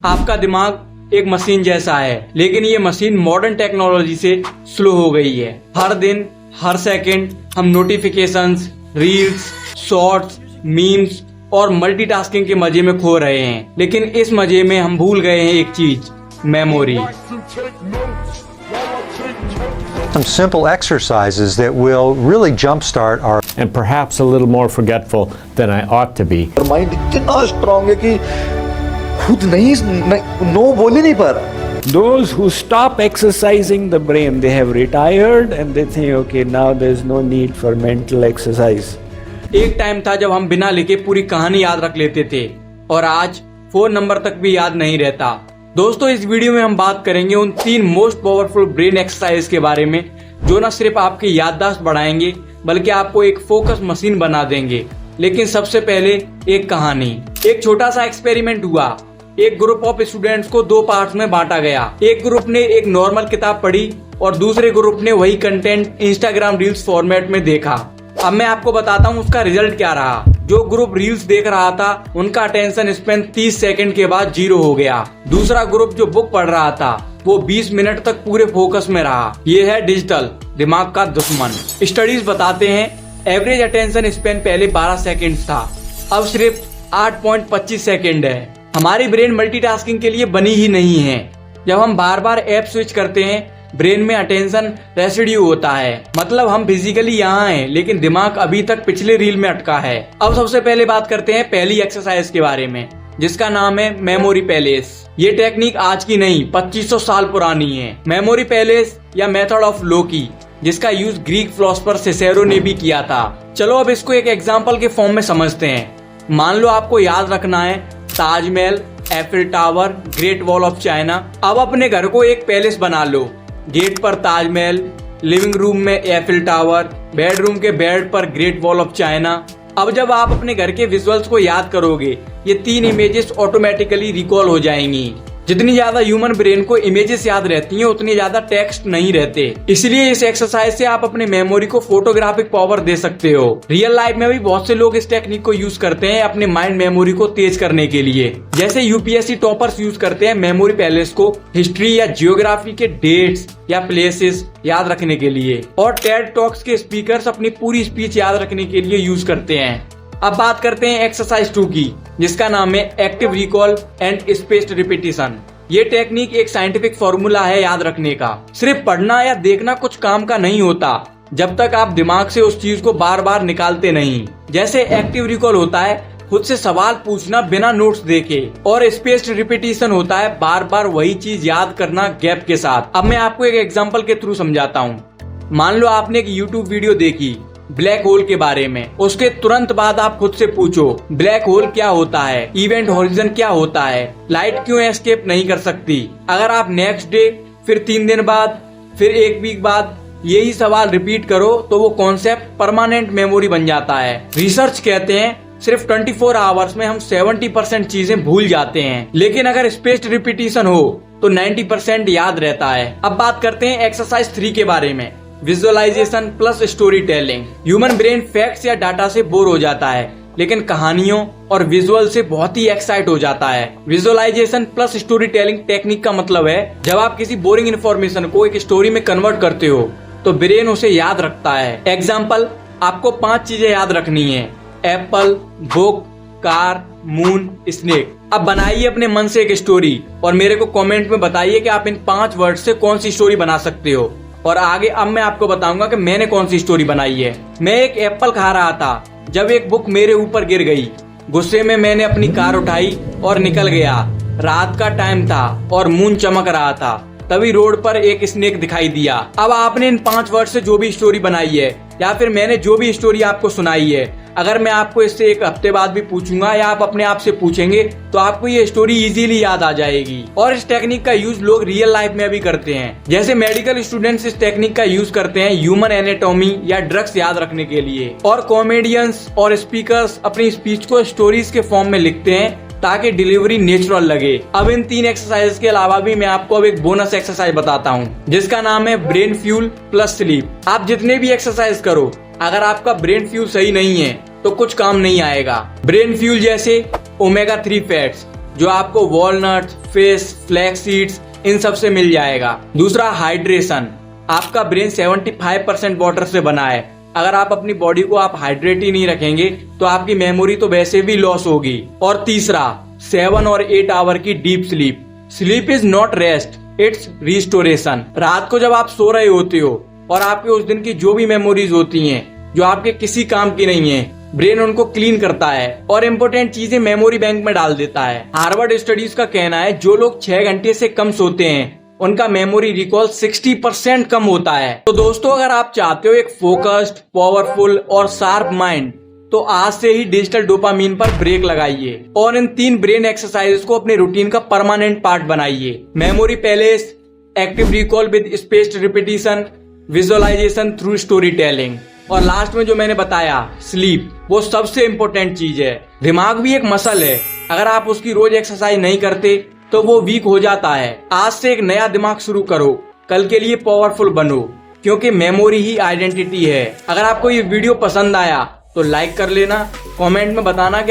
आपका दिमाग एक मशीन जैसा है, लेकिन ये मशीन मॉडर्न टेक्नोलॉजी से स्लो हो गई है। हर दिन हर सेकंड हम नोटिफिकेशंस, रील्स, शॉर्ट्स, मीम्स और मल्टीटास्किंग के मजे में खो रहे हैं। लेकिन इस मजे में हम भूल गए हैं एक चीज, memory. Some simple exercises that will really jumpstart our and perhaps a little more forgetful than I ought to be. Mind इतना स्ट्रांग है कि खुद नहीं नो बोल ही नहीं पा रहा। Those who stop exercising the brain, they have retired and they think, okay, now there's no need for mental exercise. एक टाइम था जब हम बिना लिखे पूरी कहानी याद रख लेते थे और आज फोन नंबर तक भी याद नहीं रहता। दोस्तों, इस वीडियो में हम बात करेंगे उन 3 मोस्ट पावरफुल ब्रेन एक्सरसाइज के बारे में जो न सिर्फ आपकी याददाश्त बढ़ाएंगे बल्कि आपको एक फोकस मशीन बना देंगे। लेकिन सबसे पहले एक कहानी। एक छोटा सा एक्सपेरिमेंट हुआ। एक ग्रुप ऑफ स्टूडेंट्स को 2 पार्ट्स में बांटा गया। एक ग्रुप ने एक नॉर्मल किताब पढ़ी और दूसरे ग्रुप ने वही कंटेंट इंस्टाग्राम रील्स फॉर्मेट में देखा। अब मैं आपको बताता हूँ उसका रिजल्ट क्या रहा। जो ग्रुप रील्स देख रहा था उनका अटेंशन स्पैन 30 सेकंड के बाद 0 हो गया। दूसरा ग्रुप जो बुक पढ़ रहा था वो 20 मिनट तक पूरे फोकस में रहा। ये है डिजिटल दिमाग का दुश्मन। स्टडीज बताते हैं एवरेज अटेंशन स्पैन पहले 12 सेकंड था, अब सिर्फ 8.25 सेकंड है। हमारी ब्रेन मल्टीटास्किंग के लिए बनी ही नहीं है। जब हम बार बार ऐप स्विच करते हैं ब्रेन में अटेंशन रेसिड्यू होता है, मतलब हम फिजिकली यहाँ हैं लेकिन दिमाग अभी तक पिछले रील में अटका है। अब सबसे पहले बात करते हैं पहली एक्सरसाइज के बारे में जिसका नाम है मेमोरी पैलेस। ये टेक्निक आज की नहीं 2500 साल पुरानी है। मेमोरी पैलेस या मेथड ऑफ लोकी, जिसका यूज ग्रीक फिलोसोफर सिसेरो ने भी किया था। चलो अब इसको एक एग्जाम्पल के फॉर्म में समझते हैं। मान लो आपको याद रखना है Taj Mahal, Eiffel tower, great wall of China. अब अपने घर को एक पैलेस बना लो। गेट पर ताजमहल, लिविंग रूम में एफिल टावर, बेडरूम के बेड पर ग्रेट वॉल ऑफ चाइना। अब जब आप अपने घर के विजुअल्स को याद करोगे ये 3 इमेजेस ऑटोमेटिकली रिकॉल हो जाएंगी। जितनी ज्यादा ह्यूमन ब्रेन को इमेजेस याद रहती हैं उतनी ज्यादा टेक्स्ट नहीं रहते। इसलिए इस एक्सरसाइज से आप अपने मेमोरी को फोटोग्राफिक पावर दे सकते हो। रियल लाइफ में भी बहुत से लोग इस टेक्निक को यूज करते हैं अपने माइंड मेमोरी को तेज करने के लिए। जैसे यूपीएससी टॉपर्स यूज करते हैं मेमोरी पैलेस को हिस्ट्री या जियोग्राफी के डेट्स या प्लेसेस याद रखने के लिए, और टेड टॉक्स के स्पीकर्स अपनी पूरी स्पीच याद रखने के लिए यूज करते हैं। अब बात करते हैं एक्सरसाइज 2 की जिसका नाम है active recall and spaced repetition. ये टेक्निक एक साइंटिफिक फॉर्मूला है याद रखने का। सिर्फ पढ़ना या देखना कुछ काम का नहीं होता जब तक आप दिमाग से उस चीज को बार बार निकालते नहीं। जैसे एक्टिव रिकॉल होता है खुद से सवाल पूछना बिना नोट्स देखे, और स्पेस्ड रिपीटिशन होता है बार बार वही चीज याद करना गैप के साथ। अब मैं आपको एक एग्जांपल के थ्रू समझाता हूँ। मान लो आपने एक यूट्यूब वीडियो देखी ब्लैक होल के बारे में। उसके तुरंत बाद आप खुद से पूछो ब्लैक होल क्या होता है, इवेंट होरिजन क्या होता है, लाइट क्यों एस्केप नहीं कर सकती। अगर आप नेक्स्ट डे, फिर 3 दिन बाद, फिर 1 वीक बाद यही सवाल रिपीट करो तो वो कॉन्सेप्ट परमानेंट मेमोरी बन जाता है। रिसर्च कहते हैं सिर्फ 24 आवर्स में हम 70% चीजें भूल जाते हैं, लेकिन अगर स्पेस्ड रिपीटिशन हो तो 90% याद रहता है। अब बात करते हैं एक्सरसाइज 3 के बारे में, visualization plus story telling. Human brain facts या डाटा से बोर हो जाता है लेकिन कहानियों और विजुअल से बहुत ही एक्साइट हो जाता है। Visualization plus story telling technique का मतलब है जब आप किसी बोरिंग इन्फॉर्मेशन को एक स्टोरी में कन्वर्ट करते हो तो ब्रेन उसे याद रखता है। एग्जाम्पल, आपको 5 चीजें याद रखनी है, Apple, book, car, moon, snake. अब बनाइए अपने मन से एक स्टोरी और मेरे को कमेंट में बताइए कि आप इन 5 वर्ड से कौन सी स्टोरी बना सकते हो। और आगे अब मैं आपको बताऊंगा कि मैंने कौन सी स्टोरी बनाई है। मैं एक एप्पल खा रहा था जब एक बुक मेरे ऊपर गिर गई। गुस्से में मैंने अपनी कार उठाई और निकल गया। रात का टाइम था और मून चमक रहा था। तभी रोड पर एक स्नेक दिखाई दिया। अब आपने इन 5 वर्ड से जो भी स्टोरी बनाई है या फिर मैंने जो भी स्टोरी आपको सुनाई है, अगर मैं आपको इससे 1 हफ्ते बाद भी पूछूंगा या आप अपने आप से पूछेंगे तो आपको ये स्टोरी इजीली याद आ जाएगी। और इस टेक्निक का यूज लोग रियल लाइफ में भी करते हैं। जैसे मेडिकल स्टूडेंट्स इस टेक्निक का यूज करते हैं ह्यूमन एनाटॉमी या ड्रग्स याद रखने के लिए, और कॉमेडियंस और स्पीकर्स अपनी स्पीच को स्टोरीज के फॉर्म में लिखते हैं ताकि डिलीवरी नेचुरल लगे। अब इन 3 एक्सरसाइज के अलावा भी मैं आपको अब एक बोनस एक्सरसाइज बताता हूँ जिसका नाम है ब्रेन फ्यूल प्लस स्लीप। आप जितने भी एक्सरसाइज करो अगर आपका ब्रेन फ्यूल सही नहीं है तो कुछ काम नहीं आएगा। ब्रेन फ्यूल जैसे ओमेगा 3 फैट्स जो आपको वॉलनट्स, फिश, फ्लैक्स सीड्स इन सब से मिल जाएगा। दूसरा, हाइड्रेशन। आपका ब्रेन 75% वाटर से बना है। अगर आप अपनी बॉडी को आप हाइड्रेट ही नहीं रखेंगे तो आपकी मेमोरी तो वैसे भी लॉस होगी। और तीसरा, 7 और 8 आवर की deep sleep. Sleep is not rest, it's restoration. रात को जब आप सो रहे होते हो और आपके उस दिन की जो भी मेमोरीज होती हैं जो आपके किसी काम की नहीं है, ब्रेन उनको क्लीन करता है और इम्पोर्टेंट चीजें मेमोरी बैंक में डाल देता है। हार्वर्ड स्टडीज का कहना है जो लोग 6 घंटे से कम सोते हैं उनका मेमोरी रिकॉल 60% कम होता है। तो दोस्तों, अगर आप चाहते हो एक फोकस्ड, पावरफुल और शार्प माइंड, तो आज से ही डिजिटल डोपामीन पर ब्रेक लगाइए और इन 3 ब्रेन एक्सरसाइज को अपने रूटीन का परमानेंट पार्ट बनाइए। Memory palace, active recall with spaced repetition, visualization through story telling, और लास्ट में जो मैंने बताया स्लीप, वो सबसे इम्पोर्टेंट चीज है। दिमाग भी एक मसल है, अगर आप उसकी रोज एक्सरसाइज नहीं करते तो वो वीक हो जाता है। आज से एक नया दिमाग शुरू करो, कल के लिए पावरफुल बनो, क्योंकि मेमोरी ही आइडेंटिटी है। अगर आपको ये वीडियो पसंद आया तो लाइक कर लेना, कमेंट में बताना कि